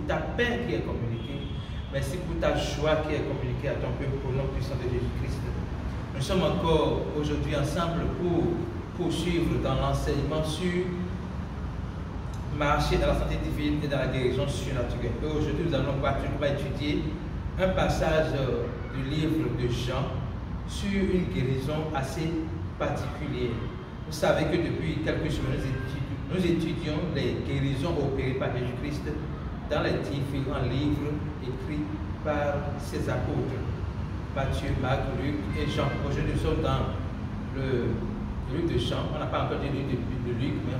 ta paix qui est communiquée. Merci pour ta joie qui est communiquée à ton peuple au nom puissant de Jésus-Christ. Nous sommes encore aujourd'hui ensemble pour poursuivre dans l'enseignement sur marcher dans la santé divine et dans la guérison surnaturelle. Et aujourd'hui, nous allons étudier un passage du livre de Jean sur une guérison assez particulière. Vous savez que depuis quelques semaines, nous étudions les guérisons opérées par Jésus-Christ dans les différents livres écrits par ses apôtres, Matthieu, Marc, Luc et Jean. Aujourd'hui, nous sommes dans le livre de Jean. On n'a pas encore lu le livre de Luc, mais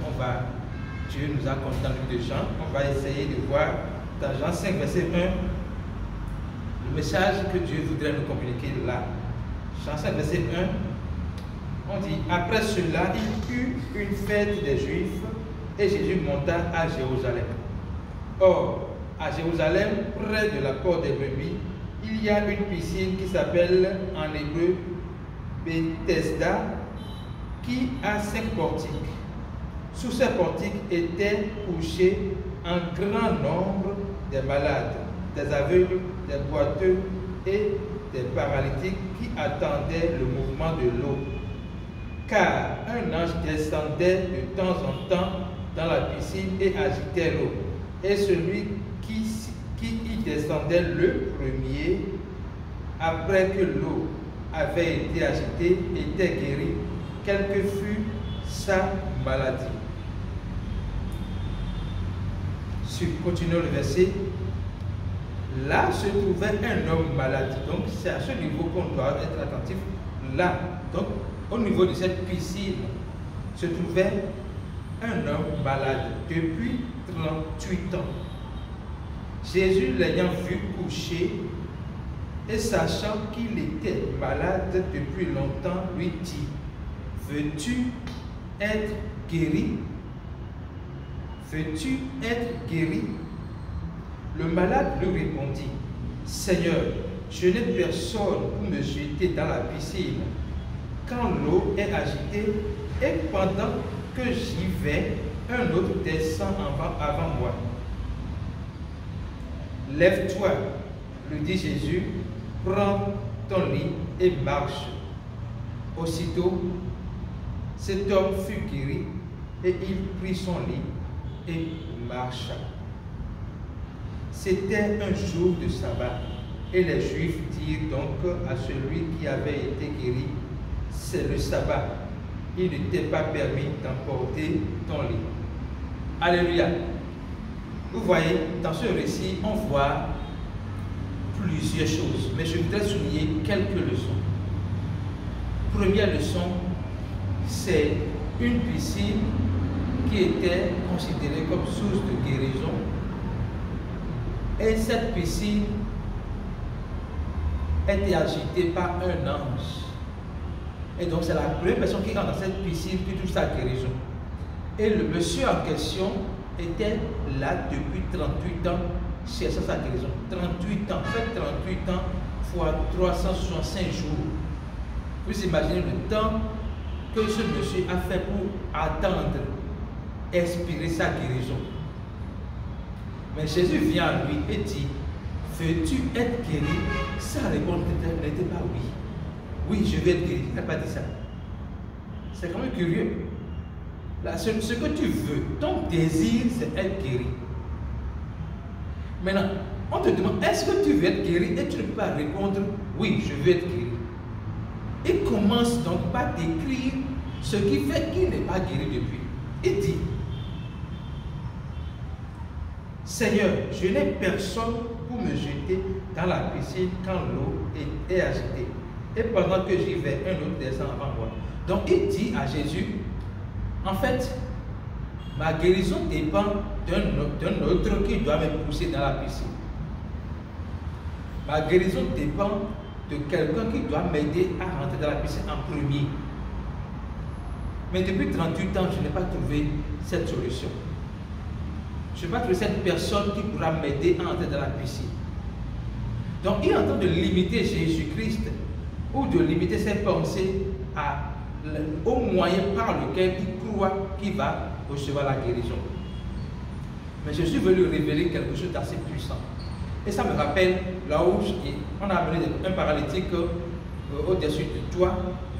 Dieu nous a conduits dans le livre de Jean. On va essayer de voir dans Jean 5, verset 1, le message que Dieu voudrait nous communiquer là. Jean 5, verset 1, on dit, après cela, il y eut une fête des Juifs et Jésus monta à Jérusalem. Or, à Jérusalem, près de la porte des brebis, il y a une piscine qui s'appelle en hébreu Bethesda, qui a 5 portiques. Sous ces portiques étaient couchés un grand nombre de malades, des aveugles, des boiteux et des paralytiques qui attendaient le mouvement de l'eau. Car un ange descendait de temps en temps dans la piscine et agitait l'eau. Et celui qui y descendait le premier, après que l'eau avait été agitée, était guéri, quelle que fût sa maladie. Continuons le verset. Là se trouvait un homme malade. Donc c'est à ce niveau qu'on doit être attentif. Là, donc au niveau de cette piscine, se trouvait un homme malade depuis 38 ans. Jésus l'ayant vu coucher et sachant qu'il était malade depuis longtemps, lui dit, veux-tu être guéri? Veux-tu être guéri? Le malade lui répondit, Seigneur, je n'ai personne pour me jeter dans la piscine quand l'eau est agitée et pendant que j'y vais, un autre descend avant moi. Lève-toi, lui dit Jésus, prends ton lit et marche. Aussitôt, cet homme fut guéri et il prit son lit et marcha. C'était un jour de sabbat et les Juifs dirent donc à celui qui avait été guéri, c'est le sabbat, il ne t'est pas permis d'emporter ton lit. Alléluia. Vous voyez, dans ce récit, on voit plusieurs choses, mais je voudrais souligner quelques leçons. Première leçon, c'est une piscine qui était considérée comme source de guérison. Et cette piscine était agitée par un ange. Et donc c'est la première personne qui entre dans cette piscine qui touche sa guérison. Et le monsieur en question était là depuis 38 ans, cherchant sa guérison. 38 ans, fait 38 ans fois 365 jours. Vous imaginez le temps que ce monsieur a fait pour attendre, expirer sa guérison. Mais Jésus vient à lui et dit, veux-tu être guéri? Sa réponse n'était pas oui. Oui, je vais être guéri. Il n'a pas dit ça. C'est quand même curieux. Là, ce que tu veux, ton désir, c'est être guéri. Maintenant, on te demande, est-ce que tu veux être guéri? Et tu ne peux pas répondre, oui, je veux être guéri. Il commence donc par décrire ce qui fait qu'il n'est pas guéri depuis. Il dit, Seigneur, je n'ai personne pour me jeter dans la piscine quand l'eau est agitée. Et pendant que j'y vais, un autre descend avant moi. Donc il dit à Jésus, en fait, ma guérison dépend d'un autre qui doit me pousser dans la piscine. Ma guérison dépend de quelqu'un qui doit m'aider à rentrer dans la piscine en premier. Mais depuis 38 ans, je n'ai pas trouvé cette solution. Je n'ai pas trouvé cette personne qui pourra m'aider à entrer dans la piscine. Donc il est en train de limiter Jésus-Christ ou de limiter ses pensées au moyen par lequel il croit qu'il va recevoir la guérison. Mais Jésus veut lui révéler quelque chose d'assez puissant. Et ça me rappelle là où on a amené un paralytique au-dessus de toi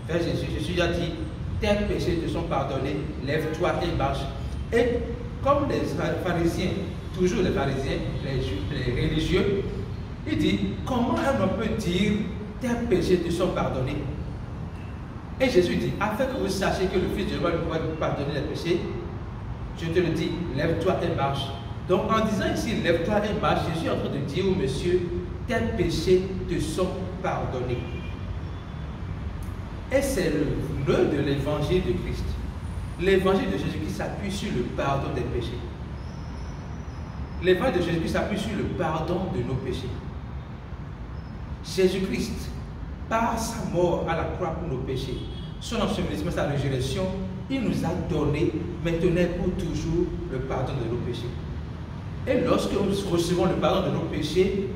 vers Jésus. Jésus a dit, tes péchés te sont pardonnés, lève-toi et marche. Et comme les pharisiens, toujours les pharisiens, les religieux, il dit, comment un homme peut dire, tes péchés te sont pardonnés? Et Jésus dit, afin que vous sachiez que le Fils de l'homme peut vous pardonner les péchés, je te le dis, lève-toi et marche. Donc en disant ici, lève-toi et marche, Jésus est en train de dire au monsieur, tes péchés te sont pardonnés. Et c'est le nœud de l'évangile de Christ. L'évangile de Jésus-Christ s'appuie sur le pardon des péchés. L'évangile de Jésus-Christ s'appuie sur le pardon de nos péchés. Jésus-Christ, par sa mort à la croix pour nos péchés, son ensevelissement, sa résurrection, il nous a donné maintenant pour toujours le pardon de nos péchés. Et lorsque nous recevons le pardon de nos péchés,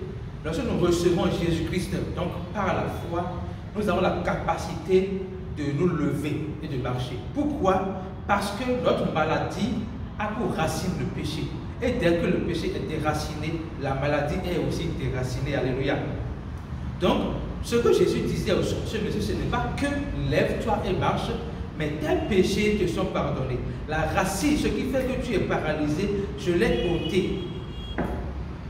lorsque nous recevons Jésus-Christ, donc par la foi, nous avons la capacité de nous lever et de marcher. Pourquoi? Parce que notre maladie a pour racine le péché. Et dès que le péché est déraciné, la maladie est aussi déracinée. Alléluia. Donc, ce que Jésus disait au ce monsieur, ce n'est pas que lève-toi et marche, mais tes péchés te sont pardonnés. La racine, ce qui fait que tu es paralysé, je l'ai ôté.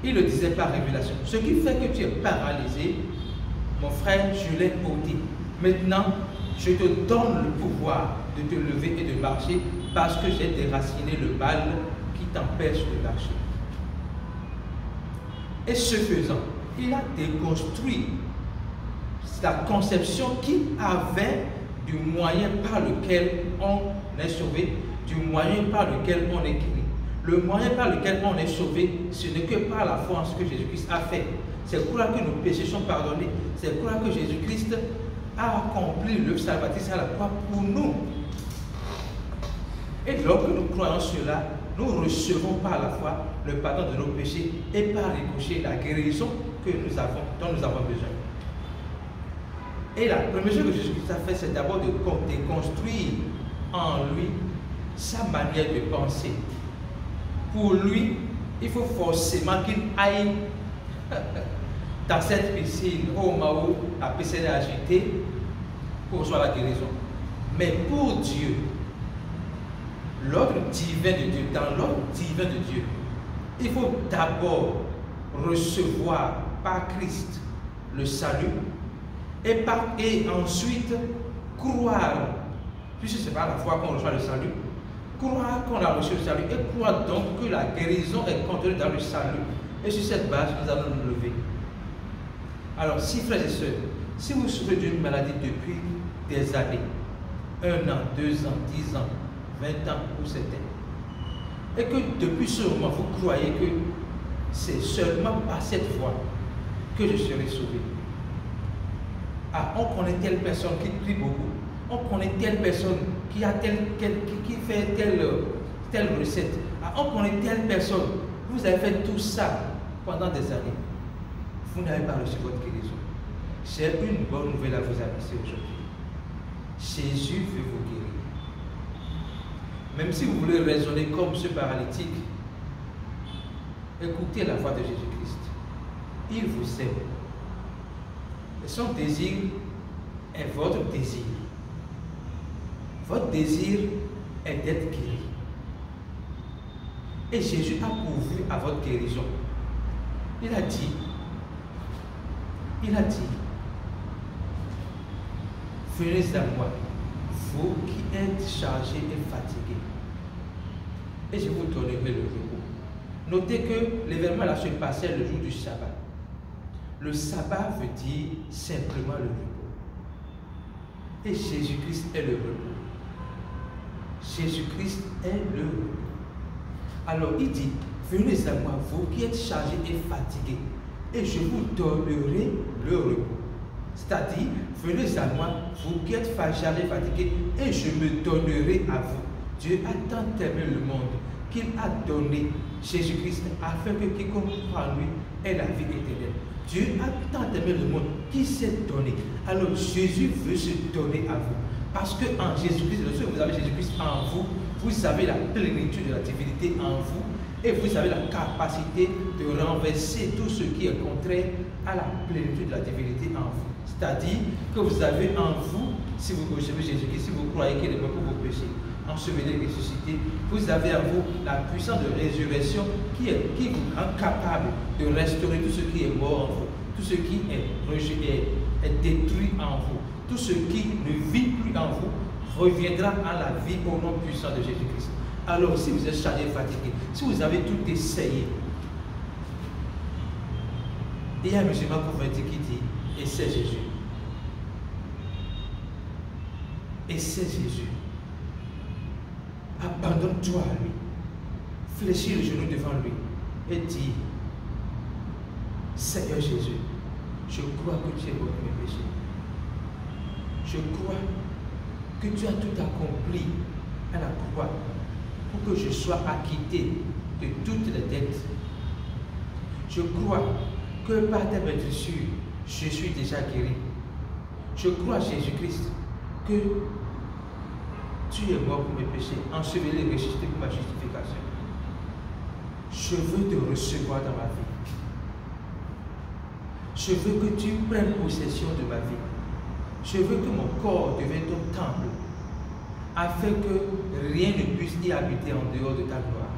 Il le disait par révélation. Ce qui fait que tu es paralysé, mon frère, je l'ai ôté. Maintenant, je te donne le pouvoir de te lever et de marcher parce que j'ai déraciné le mal qui t'empêche de marcher. Et ce faisant, il a déconstruit la conception qu'il avait du moyen par lequel on est sauvé, du moyen par lequel on est guéri. Le moyen par lequel on est sauvé, ce n'est que par la foi en ce que Jésus-Christ a fait. C'est pour là que nos péchés sont pardonnés. C'est pour là que Jésus-Christ a accompli le salvatrice à la croix pour nous. Et lorsque nous croyons cela, nous recevons par la foi le pardon de nos péchés et par ricochet la guérison que nous avons, dont nous avons besoin. Et la première chose que Jésus-Christ a fait, c'est d'abord de déconstruire en lui sa manière de penser. Pour lui, il faut forcément qu'il aille dans cette piscine au Mao, la piscine est agitée pour recevoir la guérison. Mais pour Dieu, l'ordre divin de Dieu, dans l'ordre divin de Dieu, il faut d'abord recevoir par Christ le salut et ensuite croire, puisque c'est par la foi qu'on reçoit le salut, croire qu'on a reçu le salut et croire donc que la guérison est contenue dans le salut. Et sur cette base, nous allons nous lever. Alors, si frères et sœurs, si vous souffrez d'une maladie depuis des années, 1 an, 2 ans, 10 ans, 20 ans ou 7 ans, et que depuis ce moment, vous croyez que c'est seulement par cette voie que je serai sauvé. Ah, on connaît telle personne qui prie beaucoup, on connaît telle personne qui a qui fait telle recette, ah, on connaît telle personne, vous avez fait tout ça pendant des années. Vous n'avez pas reçu votre guérison. J'ai une bonne nouvelle à vous annoncer aujourd'hui. Jésus veut vous guérir. Même si vous voulez raisonner comme ce paralytique, écoutez la voix de Jésus-Christ. Il vous aime. Et son désir est votre désir. Votre désir est d'être guéri. Et Jésus a pourvu à votre guérison. Il a dit, venez à moi, vous qui êtes chargés et fatigués, et je vous donnerai le repos. Notez que l'événement là se passait le jour du sabbat. Le sabbat veut dire simplement le repos. Et Jésus-Christ est le repos. Jésus-Christ est le repos. Alors il dit, venez à moi, vous qui êtes chargés et fatigués, et je vous donnerai le repos. C'est-à-dire, venez à moi, vous qui êtes chargés et fatigués, et je me donnerai à vous. Dieu a tant aimé le monde qu'il a donné Jésus-Christ afin que quiconque croit en lui ait la vie éternelle. Dieu a tant aimé le monde qu'il s'est donné. Alors Jésus veut se donner à vous. Parce que en Jésus-Christ, lorsque vous avez Jésus-Christ en vous, vous avez la plénitude de la divinité en vous. Et vous avez la capacité de renverser tout ce qui est contraire à la plénitude de la divinité en vous. C'est-à-dire que vous avez en vous, si vous recevez Jésus-Christ, si vous croyez qu'il est mort pour vos péchés, enseveli et ressuscité, vous avez en vous la puissance de résurrection qui vous rend capable de restaurer tout ce qui est mort en vous, tout ce qui est détruit en vous, tout ce qui ne vit plus en vous reviendra à la vie au nom puissant de Jésus-Christ. Alors si vous êtes chargé et fatigué, si vous avez tout essayé, il y a un musulman convaincu qui dit, essaie Jésus. Essaie Jésus. Abandonne-toi à lui. Fléchis le genou devant lui et dis, Seigneur Jésus, je crois que tu es mort pour mes péchés. Je crois que tu as tout accompli à la croix pour que je sois acquitté de toutes les dettes. Je crois que par tes meurtrissures, je suis déjà guéri. Je crois, Jésus-Christ, que tu es mort pour mes péchés, enseveli et ressuscité pour ma justification. Je veux te recevoir dans ma vie. Je veux que tu prennes possession de ma vie. Je veux que mon corps devienne ton temple, afin que rien ne puisse y habiter en dehors de ta gloire,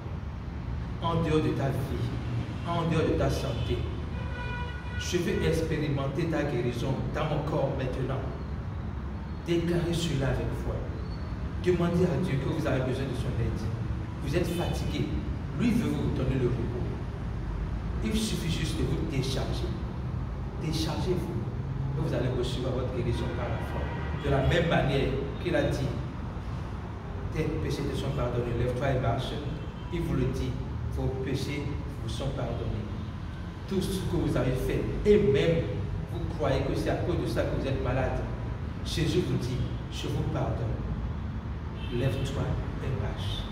en dehors de ta vie, en dehors de ta santé. Je veux expérimenter ta guérison dans mon corps maintenant. Déclarez cela avec foi. Demandez à Dieu que vous avez besoin de son aide. Vous êtes fatigué. Lui veut vous donner le repos. Il suffit juste de vous décharger. Déchargez-vous. Et vous allez recevoir votre guérison par la foi. De la même manière qu'il a dit, tes péchés te sont pardonnés. Lève-toi et marche. Il vous le dit, vos péchés vous sont pardonnés. Tout ce que vous avez fait, et même vous croyez que c'est à cause de ça que vous êtes malade, Jésus vous dit, je vous pardonne. Lève-toi et marche.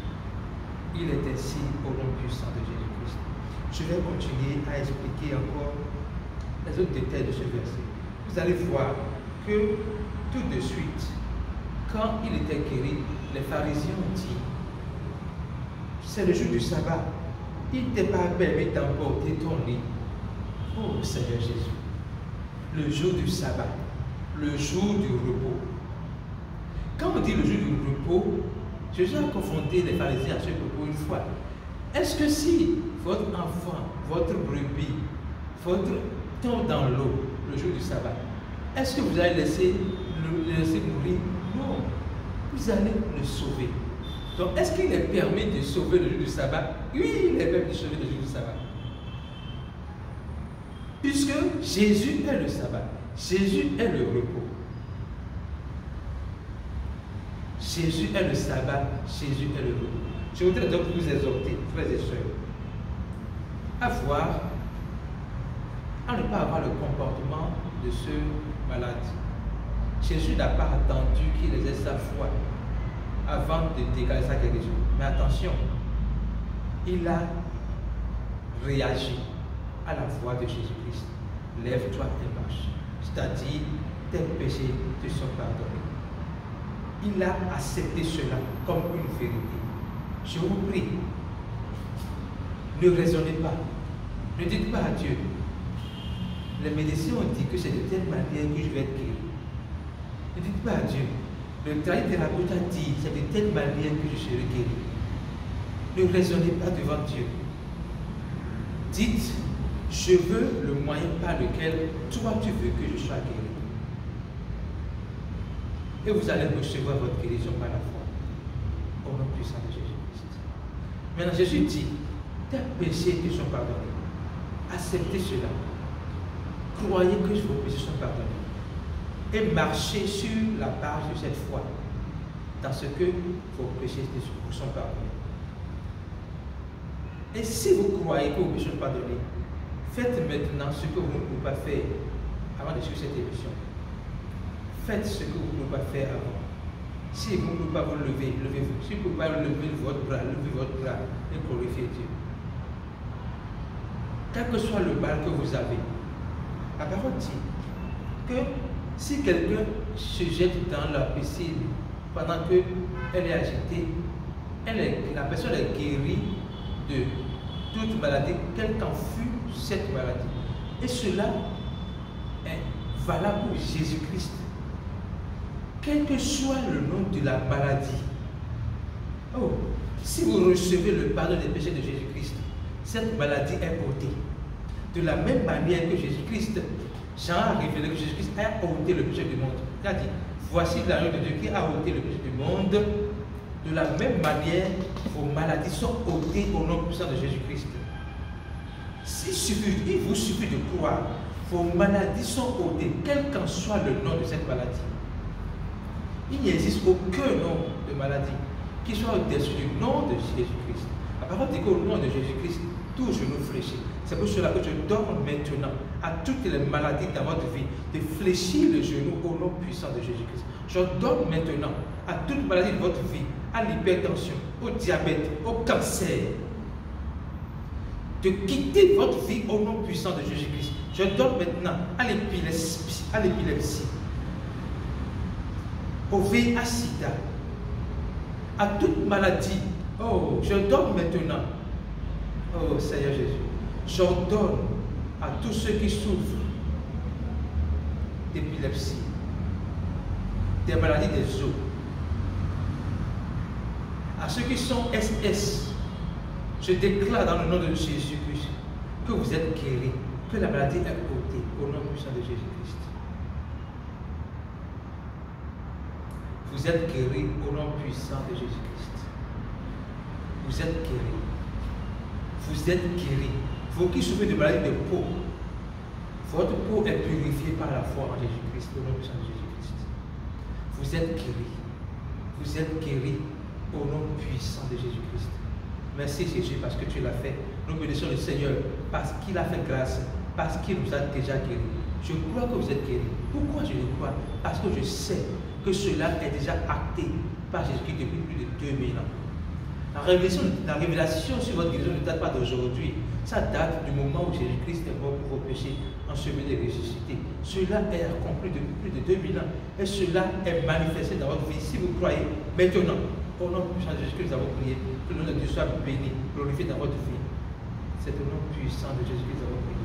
Il est ainsi au nom puissant de Jésus-Christ. Je vais continuer à expliquer encore les autres détails de ce verset. Vous allez voir que tout de suite, quand il était guéri, les pharisiens ont dit, c'est le jour du sabbat, il ne t'est pas permis d'emporter ton lit. Oh Seigneur Jésus, le jour du sabbat, le jour du repos. Quand on dit le jour du repos, Jésus a confronté les pharisiens à ce propos une fois. Est-ce que si votre enfant, votre brebis, tombe dans l'eau le jour du sabbat, est-ce que vous allez le laisser mourir? Non, vous allez le sauver. Donc, est-ce qu'il est permis de sauver le jour du sabbat? Oui, il est permis de sauver le jour du sabbat. Puisque Jésus est le sabbat, Jésus est le repos. Jésus est le sabbat, Jésus est le repos. Je voudrais donc vous exhorter, frères et sœurs, à ne pas avoir le comportement de ce malade. Jésus n'a pas attendu qu'il exerce sa foi avant de déclarer sa guérison. Mais attention, il a réagi à la voix de Jésus-Christ. Lève-toi et marche. C'est-à-dire, tes péchés te sont pardonnés. Il a accepté cela comme une vérité. Je vous prie, ne raisonnez pas. Ne dites pas à Dieu, les médecins ont dit que c'est de telle manière que je vais être guéri. Ne dites pas à Dieu, le thérapeute a dit, c'est de telle manière que je serai guéri. Ne raisonnez pas devant Dieu. Dites, je veux le moyen par lequel toi tu veux que je sois guéri. Et vous allez recevoir votre guérison par la foi. Au nom puissant de Jésus-Christ. Maintenant, Jésus dit, tes péchés te sont pardonnés. Acceptez cela. Croyez que vos péchés sont pardonnés. Et marchez sur la base de cette foi. Dans ce que vos péchés vous sont pardonnés. Et si vous croyez que vos péchés sont pardonnés, faites maintenant ce que vous ne pouvez pas faire avant de suivre cette émission. Faites ce que vous ne pouvez pas faire avant. Si vous ne pouvez pas vous lever, levez-vous. Si vous ne pouvez pas lever votre bras, levez votre bras et glorifiez Dieu. Quel que soit le mal que vous avez, la parole dit que si quelqu'un se jette dans la piscine pendant qu'elle est agitée, la personne est guérie de toute maladie, quelle qu'en fût cette maladie. Et cela est valable pour Jésus-Christ. Quel que soit le nom de la maladie, oh, si vous recevez le pardon des péchés de Jésus-Christ, cette maladie est ôtée. De la même manière que Jésus-Christ, Jean a révélé que Jésus-Christ a ôté le péché du monde. Il a dit, voici l'agneau de Dieu qui a ôté le péché du monde. De la même manière, vos maladies sont ôtées au nom puissant de Jésus-Christ. Il vous suffit de croire, vos maladies sont ôtées, quel qu'en soit le nom de cette maladie. Il n'existe aucun nom de maladie qui soit au-dessus du nom de Jésus-Christ. La parole dit qu'au nom de Jésus-Christ, tout genou fléchit. C'est pour cela que je donne maintenant à toutes les maladies dans votre vie de fléchir le genou au nom puissant de Jésus-Christ. Je donne maintenant à toute maladie de votre vie, à l'hypertension, au diabète, au cancer, de quitter votre vie au nom puissant de Jésus-Christ. Je donne maintenant à l'épilepsie, au VIH-Sida, à toute maladie. Oh, je donne maintenant, oh Seigneur Jésus, j'ordonne à tous ceux qui souffrent d'épilepsie, des maladies des os, à ceux qui sont SS, je déclare dans le nom de Jésus-Christ que vous êtes guéris, que la maladie est ôtée au nom puissant de Jésus-Christ. Vous êtes guéris au nom puissant de Jésus-Christ. Vous êtes guéris. Vous êtes guéris. Vous qui souffrez de maladies de peau, votre peau est purifiée par la foi en Jésus-Christ, au nom puissant de Jésus-Christ. Vous êtes guéris. Vous êtes guéris au nom puissant de Jésus-Christ. Merci Jésus parce que tu l'as fait. Nous bénissons le Seigneur parce qu'il a fait grâce, parce qu'il nous a déjà guéris. Je crois que vous êtes guéris. Pourquoi je le crois? Parce que je sais que cela est déjà acté par Jésus-Christ depuis plus de 2000 ans. La révélation sur votre guérison ne date pas d'aujourd'hui. Ça date du moment où Jésus-Christ est mort pour vos péchés, enseveli et ressuscité. Cela est accompli depuis plus de 2000 ans. Et cela est manifesté dans votre vie. Si vous croyez maintenant, au nom puissant de Jésus-Christ, nous avons prié. Que le nom de Dieu soit béni, glorifié dans votre vie. C'est au nom puissant de Jésus-Christ, nous avons prié.